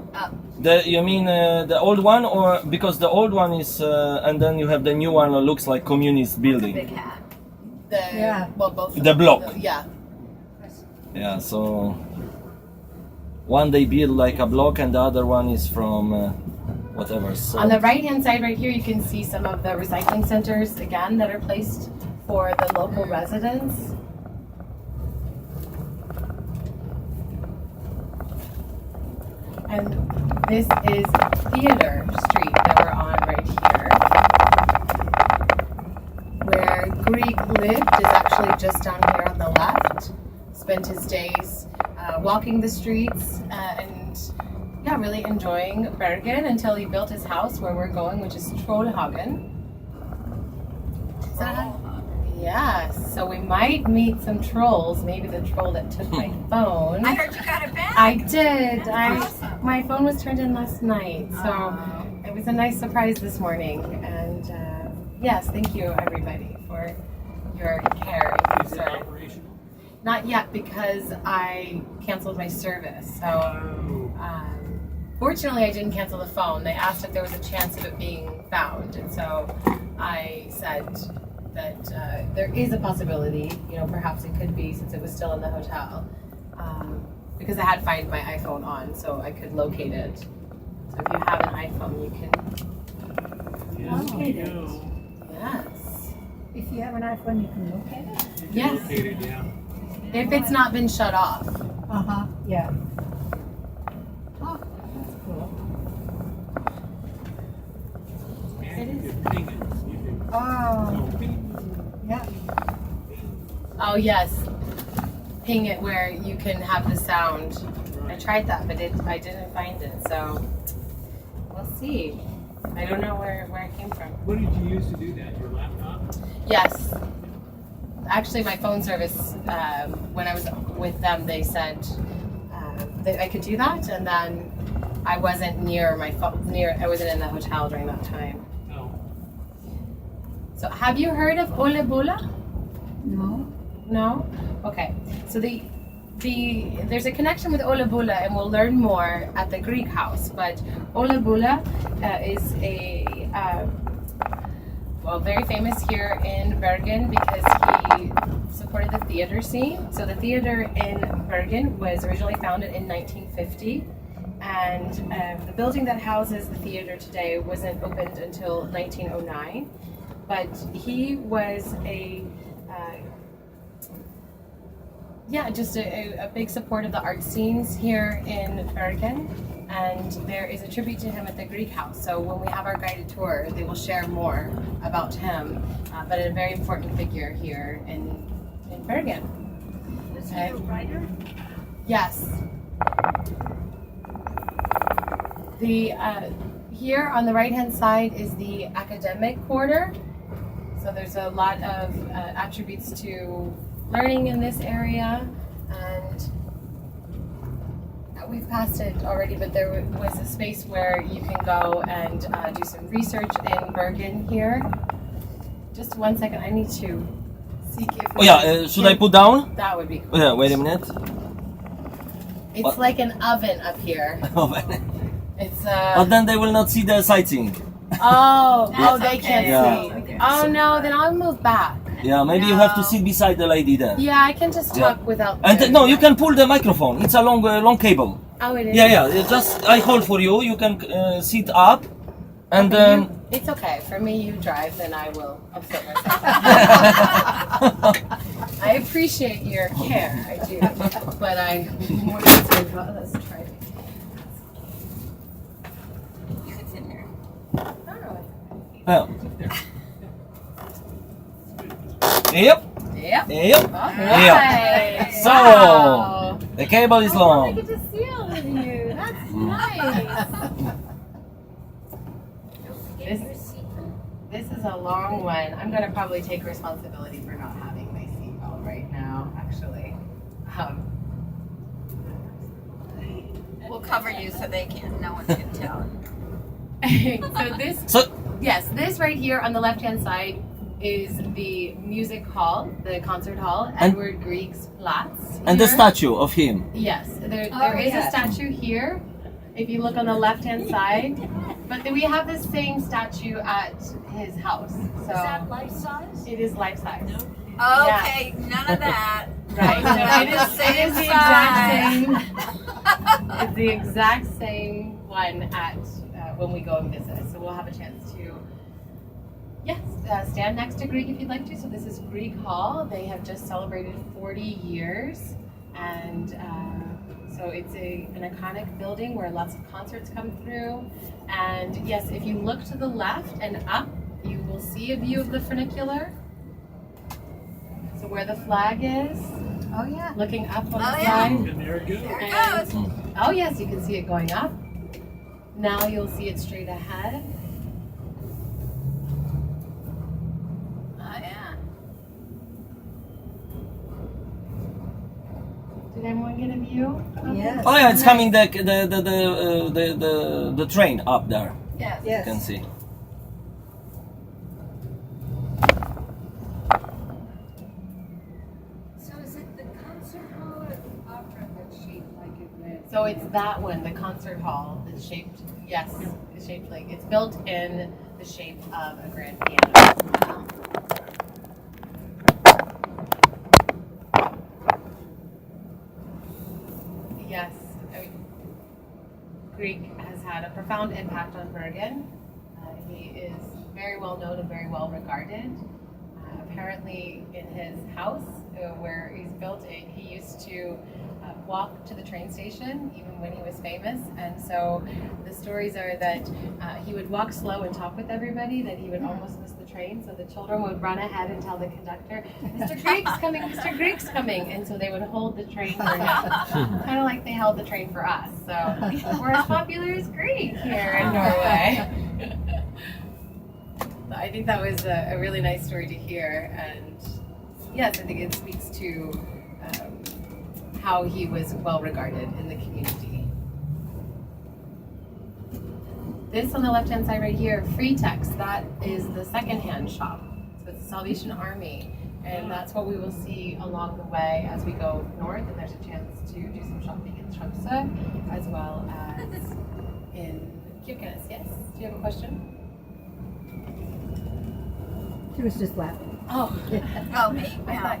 You mean the old one, or because the old one is, and then you have the new one that looks like communist building. Big hat. Well, both. The block. Yeah. Yeah. So one they build like a block, and the other one is from whatever. So On the right-hand side, right here, you can see some of the recycling centers again that are placed for the local residents. And this is Theater Street that we're on right here, where Greek lived is actually just down here on the left. Spent his days walking the streets and yeah, really enjoying Bergen until he built his house where we're going, which is Trollhagen. Yeah, so we might meet some trolls. Maybe the troll that took my phone. I heard you got it back. I did. My phone was turned in last night, so it was a nice surprise this morning. And yes, thank you everybody for your care and Is it concern. operational? Not yet because I canceled my service. So fortunately, I didn't cancel the phone. They asked if there was a chance of it being found, and so I said that there is a possibility, you know, perhaps it could be since it was still in the hotel, because I had Find My iPhone on, so I could locate it. So if you have an iPhone, you can Locate it. Yes. If you have an iPhone, you can locate it? Yes. Located, yeah. If it's not been shut off. Uh-huh, yeah. Oh, that's cool. And you can ping it. You can Oh, go ping. yeah. Oh yes. Ping it where you can have the sound. I tried that, but I didn't find it, so we'll see. I don't know where it came from. What did you use to do that? Your laptop? Yes. Actually, my phone service, when I was with them, they said that I could do that, and then I wasn't near my phone. I wasn't in the hotel during that time. Oh. So, have you heard of Ole Bulla? No. No? Okay. So there's a connection with Ole Bulla, and we'll learn more at the Greek house. But Ole Bulla is very famous here in Bergen because he supported the theater scene. So the theater in Bergen was originally founded in 1950, and the building that houses the theater today wasn't opened until 1909. But he was just a big support of the art scenes here in Bergen, and there is a tribute to him at the Greek house. So when we have our guided tour, they will share more about him, but a very important figure here in Bergen. Was he a writer? Yes. Here on the right-hand side is the academic quarter. So there's a lot of attributes to learning in this area, and we've passed it already, but there was a space where you can go and do some research in Bergen here. Just 1 second, I need to seek if should I put down? That would be cool. Yeah, wait a minute. It's What? like an oven up here. It's But then they will not see the sightseeing. they can't Yeah. see. Oh no, then I'll move back. Yeah, maybe you have to sit beside the lady there. Yeah, I can just talk without. And no, you can pull the microphone. It's a long cable. Oh, it is. Yeah. Just I hold for you. You can sit up, and then. It's okay. For me, you drive, then I will upset myself. I appreciate your care, I do, but I'm more concerned about us driving. It's in there. Yeah. Yep. Yep. Yep. Alright. So Wow. the cable is I long. get to see all of you. That's nice. This is a long one. I'm going to probably take responsibility for not having my seatbelt right now, actually. We'll cover you so they can't. No one can tell. This right here on the left-hand side is the music hall, the concert hall, And- Edward Grieg's Platz. And the here. statue of him. Yes, there is a statue here. If you look on the left-hand side, but then we have the same statue at his house. So Is that life size? it is life size. Okay, none of that. Right. So Not it the is same the size. exact same. It's the exact same one at when we go and visit. So we'll have a chance to stand next to Grieg if you'd like to. So this is Grieg Hall. They have just celebrated 40 years, and so it's an iconic building where lots of concerts come through. And yes, if you look to the left and up, you will see a view of the funicular. So where the flag is, Oh, yeah. looking up on Oh, the yeah. side. And there it goes. There it And- goes. Oh yes, you can see it going up. Now you'll see it straight ahead. Oh, yeah. Did everyone get a view? of Yes. it? Oh yeah, it's coming the train up there. Yes. You can see. So is it the concert hall or the opera that's shaped like it went? So it's that one, the concert hall is shaped, yes, it's shaped like, it's built in the shape of a grand piano. Yes, I mean, Grieg has had a profound impact on Bergen. He is very well known and very well regarded. Apparently in his house where he's built it, he used to walk to the train station even when he was famous, and so the stories are that he would walk slow and talk with everybody, that he would almost miss the train, so the children would run ahead and tell the conductor, Mr. Grieg's coming, Mr. Grieg's coming, and so they would hold the train for him, kind of like they held the train for us, so we're as popular as Grieg here in Norway. I think that was a really nice story to hear, and yes, I think it speaks to how he was well regarded in the community. This on the left-hand side right here, Free Text, that is the second-hand shop. So it's the Salvation Army, and that's what we will see along the way as we go north, and there's a chance to do some shopping in Tromsø, as well as in Kirkenes. Yes? Do you have a question? She was just laughing. Oh, Oh, me? I Yeah. thought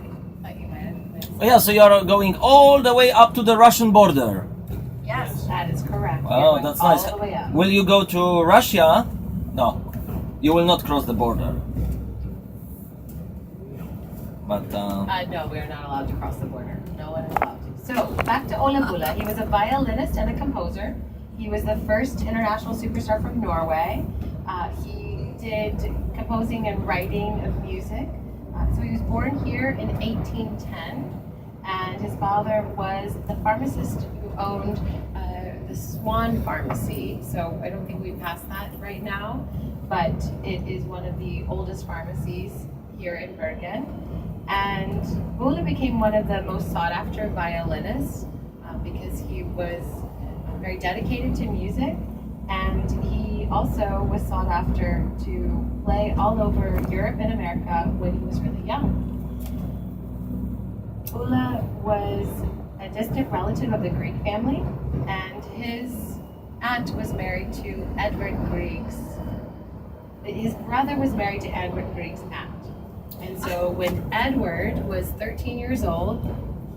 you might have. Oh, yeah, so you are going all the way up to the Russian border. Yes. That is correct. Oh, You're going that's all nice. the way up. Will you go to Russia? No, you will not cross the border. But No, we are not allowed to cross the border. No one is allowed to. So, back to Ole Bulla. He was a violinist and a composer. He was the first international superstar from Norway. He did composing and writing of music. So he was born here in 1810, and his father was the pharmacist who owned the Swan Pharmacy. So I don't think we passed that right now, but it is one of the oldest pharmacies here in Bergen. And Bulla became one of the most sought after violinists because he was very dedicated to music, and he also was sought after to play all over Europe and America when he was really young. Bulla was a distant relative of the Grieg family, and his aunt was married to Edvard Grieg's. His brother was married to Edvard Grieg's aunt. And so when Edward was 13 years old,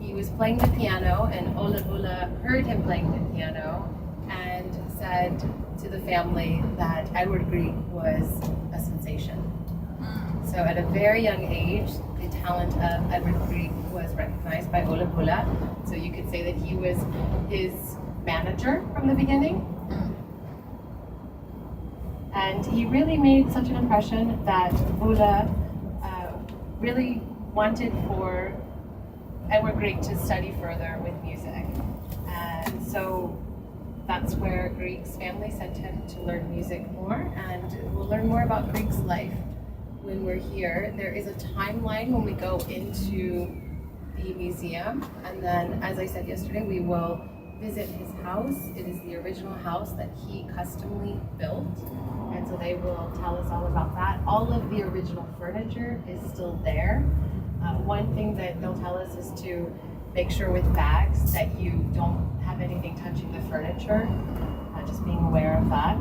he was playing the piano, and Ole Bulla heard him playing the piano and said to the family that Edvard Grieg was a sensation. So at a very young age, the talent of Edvard Grieg was recognized by Ole Bulla. So you could say that he was his manager from the beginning. And he really made such an impression that Bulla really wanted for Edvard Grieg to study further with music. And so that's where Grieg's family sent him to learn music more, and we'll learn more about Grieg's life when we're here. There is a timeline when we go into the museum, and then, as I said yesterday, we will visit his house. It is the original house that he customly built, and so they will tell us all about that. All of the original furniture is still there. One thing that they'll tell us is to make sure with bags that you don't have anything touching the furniture, just being aware of that.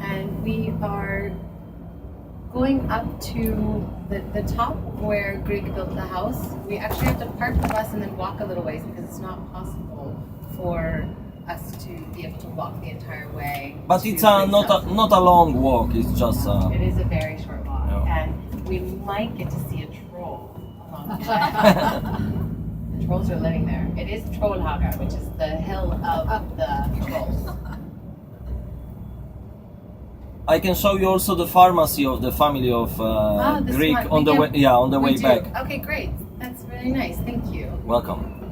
And we are going up to the top where Grieg built the house. We actually have to park the bus and then walk a little ways because it's not possible for us to be able to walk the entire way. But it's not a long walk. It's just. It is a very short walk, Yeah. and we might get to see a troll along the way. The trolls are living there. It is Trollhaga, which is the hill of the trolls. I can show you also the pharmacy of the family of this Greek one. on the way. Yeah, on the way We do. back. Okay, great. That's really nice. Thank you. Welcome.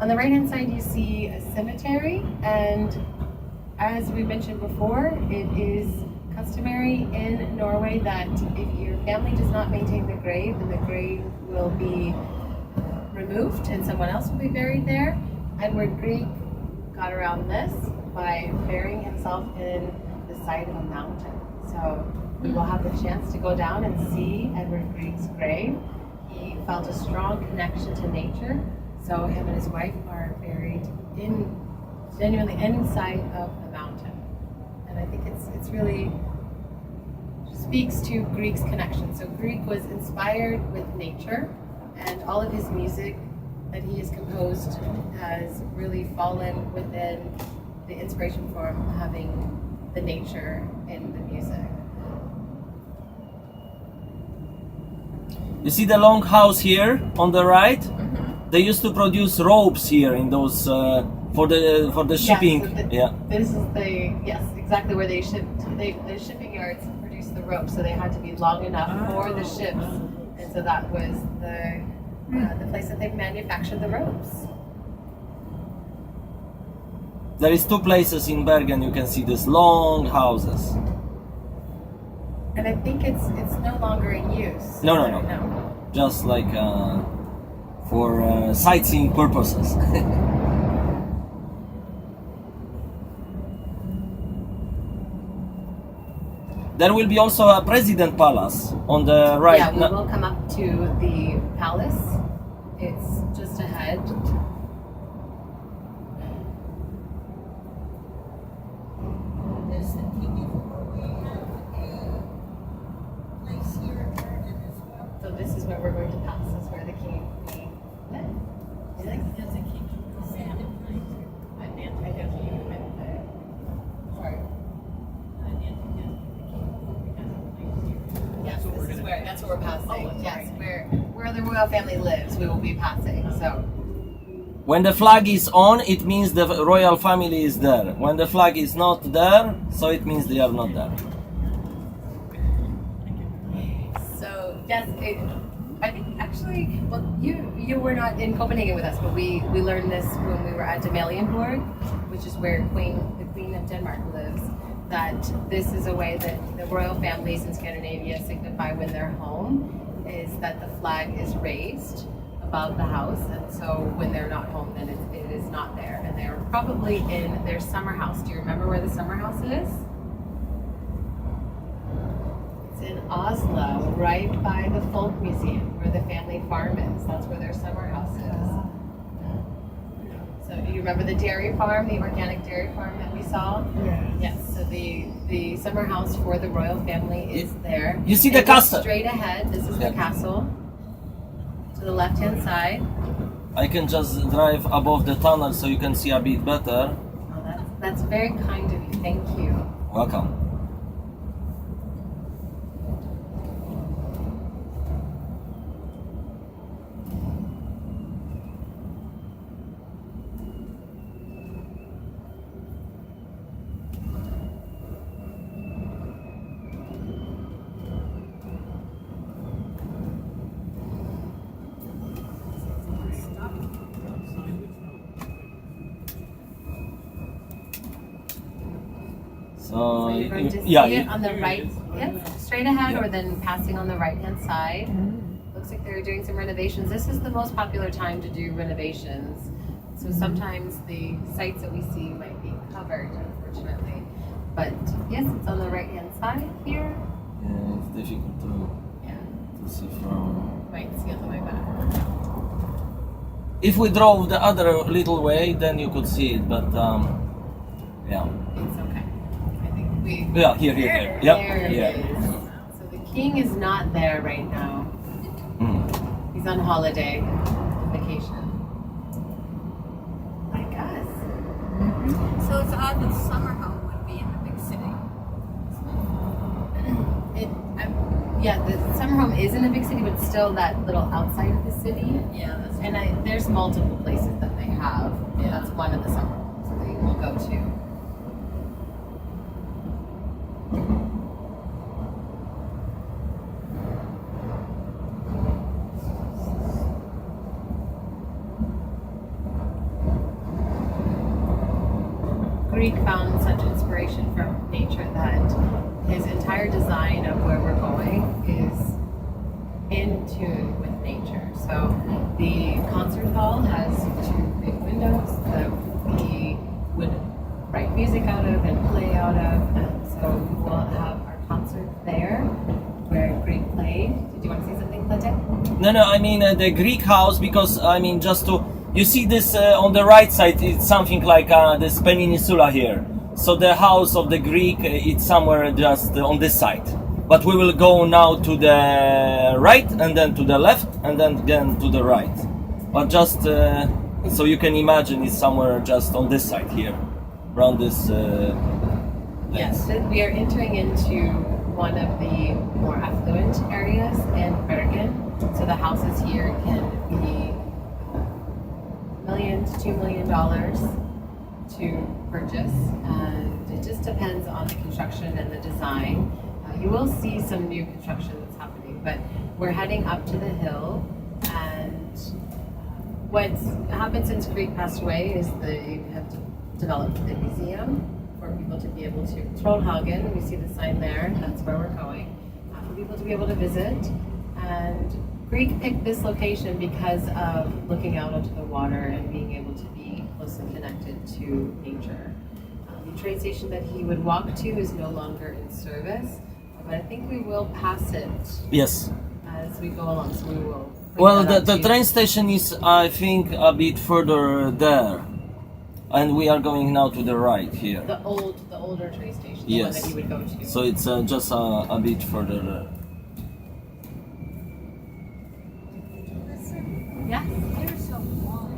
On the right-hand side, you see a cemetery, and as we mentioned before, it is customary in Norway that if your family does not maintain the grave, then the grave will be removed and someone else will be buried there. Edward Grieg got around this by burying himself in the side of a mountain. So we will have the chance to go down and see Edward Grieg's grave. He felt a strong connection to nature, so him and his wife are buried genuinely inside of the mountain. And I think it's really speaks to Grieg's connection. So Grieg was inspired with nature, and all of his music that he has composed has really fallen within the inspiration from having the nature in the music. You see the long house here on the right? They used to produce ropes here in those for the shipping. Yes, this is exactly where they shipped. The shipping yards produced the ropes, so they had to be long enough for the ships, and so that was the place that they manufactured the ropes. There is two places in Bergen you can see these long houses. And I think it's no longer in use. No. Just like for sightseeing purposes. There will be also a president palace on the right. Yeah, we will come up to the palace. It's just ahead. So this is where we're going to pass. This is where the king lived. There's a king. Sorry. Yes, that's where we're passing. Yes, where the royal family lives, we will be passing. So when the flag is on, it means the royal family is there. When the flag is not there, so it means they are not there. So yes, I think actually, well, you were not in Copenhagen with us, but we learned this when we were at Amalienborg, which is where the Queen of Denmark lives. That this is a way that the royal families in Scandinavia signify when they're home, is that the flag is raised above the house, and so when they're not home, then it is not there, and they're probably in their summer house. Do you remember where the summer house is? It's in Oslo, right by the Folk Museum, where the family farm is. That's where their summer house is. So do you remember the dairy farm, the organic dairy farm that we saw? Yes. So the summer house for the royal family is there. You see the castle? Straight ahead, this is the castle. To the left-hand side. I can just drive above the tunnel so you can see a bit better. Oh, that's very kind of you. Thank you. Welcome. So you're going to see it on the right, straight ahead, or then passing on the right-hand side. Looks like they're doing some renovations. This is the most popular time to do renovations. So sometimes the sites that we see might be covered, unfortunately. But yes, it's on the right-hand side here. Yeah, it's difficult to see from. Might see on the way back. If we drove the other little way, then you could see it, but yeah. It's okay. Here. Here. Yep. There it is. So the king is not there right now. He's on holiday, vacation. Like us. So it's odd that summer home would be in the big city. The summer home is in a big city, but still that little outside of the city. Yeah, that's and there's multiple places that they have. Yeah. That's one of the summer homes that they will go to. Greek found such inspiration from nature that his entire design of where we're going is in tune with nature. So the concert hall has 2 big windows that we would write music out of and play out of, and so we will have our concert there where Greek played. Did you want to say something, Plete? No, I mean the Greek house, because I mean just to, you see this on the right side, it's something like this peninsula here. So the house of the Greek, it's somewhere just on this side. But we will go now to the right, and then to the left, and then again to the right. But just so you can imagine, it's somewhere just on this side here, around this. Yes, we are entering into one of the more affluent areas in Bergen. So the houses here can be $1 million to $2 million to purchase, and it just depends on the construction and the design. You will see some new construction that's happening, but we're heading up to the hill, and what's happened since Greek passed away is they have developed a museum for people to be able to, Trollhagen, we see the sign there, that's where we're going, for people to be able to visit. And Greek picked this location because of looking out onto the water and being able to be closely connected to nature. The train station that he would walk to is no longer in service, but I think we will pass it. Yes. As we go along, so we will. Well, the train station is, I think, a bit further there, and we are going now to the right here. The older train station. Yes. The one that you would go to. So it's just a bit further there. Yes. They're so wide.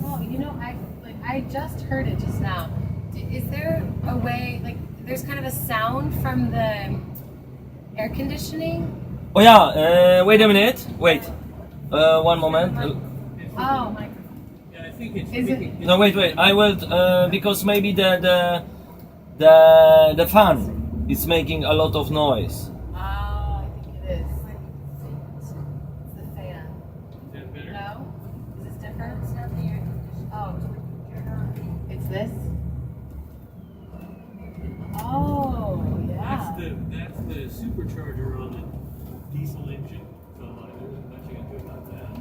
Oh, you know, I just heard it just now. Is there a way, like, there's kind of a sound from the air conditioning? Oh yeah, wait a minute, wait. One moment. Oh my. Yeah, I think it's. Is it? No, wait. I will, because maybe the fan is making a lot of noise. Oh, I think it is. It's the fan. Is that better? No? Is this different? Oh. It's this? Oh, yeah. That's the supercharger on the diesel engine. So there isn't much you can do about that.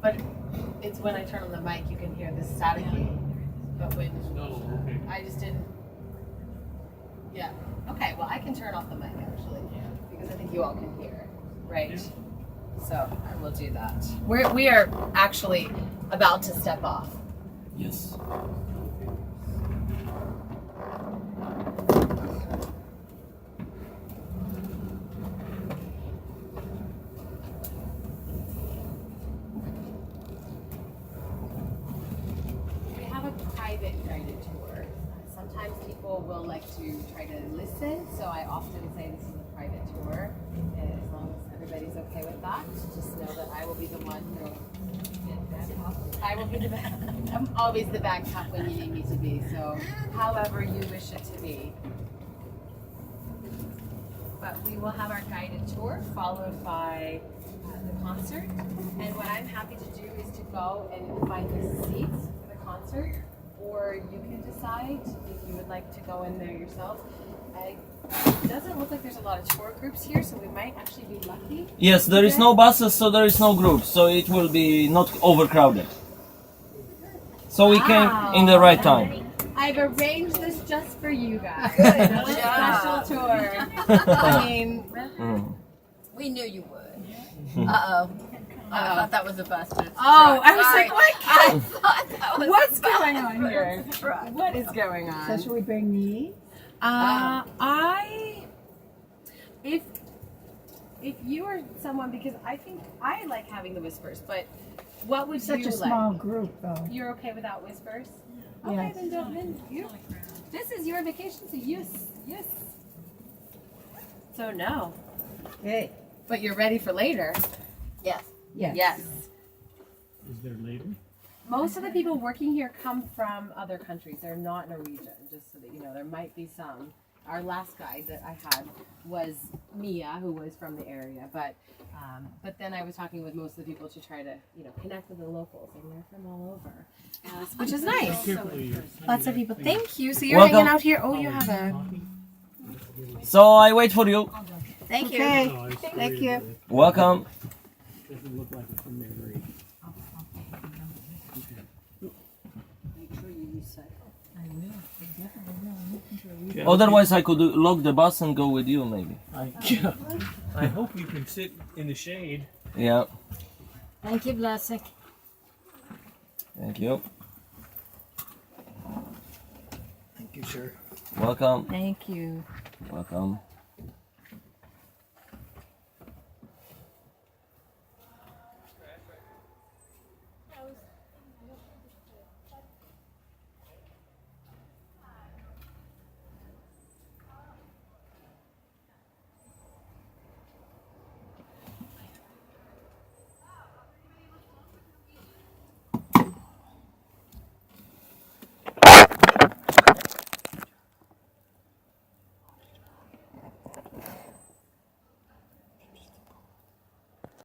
But it's when I turn on the mic, you can hear the staticky. But when okay. I just didn't. Yeah. Okay. Well, I can turn off the mic actually, because I think you all can hear, right? So I will do that. We are actually about to step off. Yes. Private guided tour. Sometimes people will like to try to listen, so I often say this is a private tour. And as long as everybody's okay with that, just know that I will be the one who. I will be the back. I'm always the back top when you need me to be. So, however you wish it to be. But we will have our guided tour followed by the concert. And what I'm happy to do is to go and find the seats for the concert. Or you can decide if you would like to go in there yourself. It doesn't look like there's a lot of tour groups here, so we might actually be lucky. Yes, there is no buses, so there is no groups, so it will be not overcrowded. So we came in the right time. I've arranged this just for you guys. A special tour. I mean, we knew you would. I thought that was a bus. Oh, I was like, what? I thought that was What's going on here? What is going on? So should we bring me? If you are someone, because I think I like having the whispers, but what would Such you a small like? group, though. You're okay without whispers? Yes. Okay, then you. This is your vacation, so yes. So no. Hey. But you're ready for later. Yes. Yes. Is there later? Most of the people working here come from other countries. They're not Norwegian, just so that you know. There might be some our last guide that I had was Mia, who was from the area, but then I was talking with most of the people to try to, connect with the locals, and they're from all over, which is nice. Lots of people. Thank you. So you're Welcome. hanging out here. Oh, you have a. So I wait for you. Thank you. Okay. Thank you. Welcome. Doesn't look like it's from there very. Make sure you recycle. I will. I definitely will. I'm making sure we- Otherwise, I could lock the bus and go with you, maybe. I hope you can sit in the shade. Yeah. Thank you, Blasek. Thank you. Thank you, sir. Welcome. Thank you. Welcome.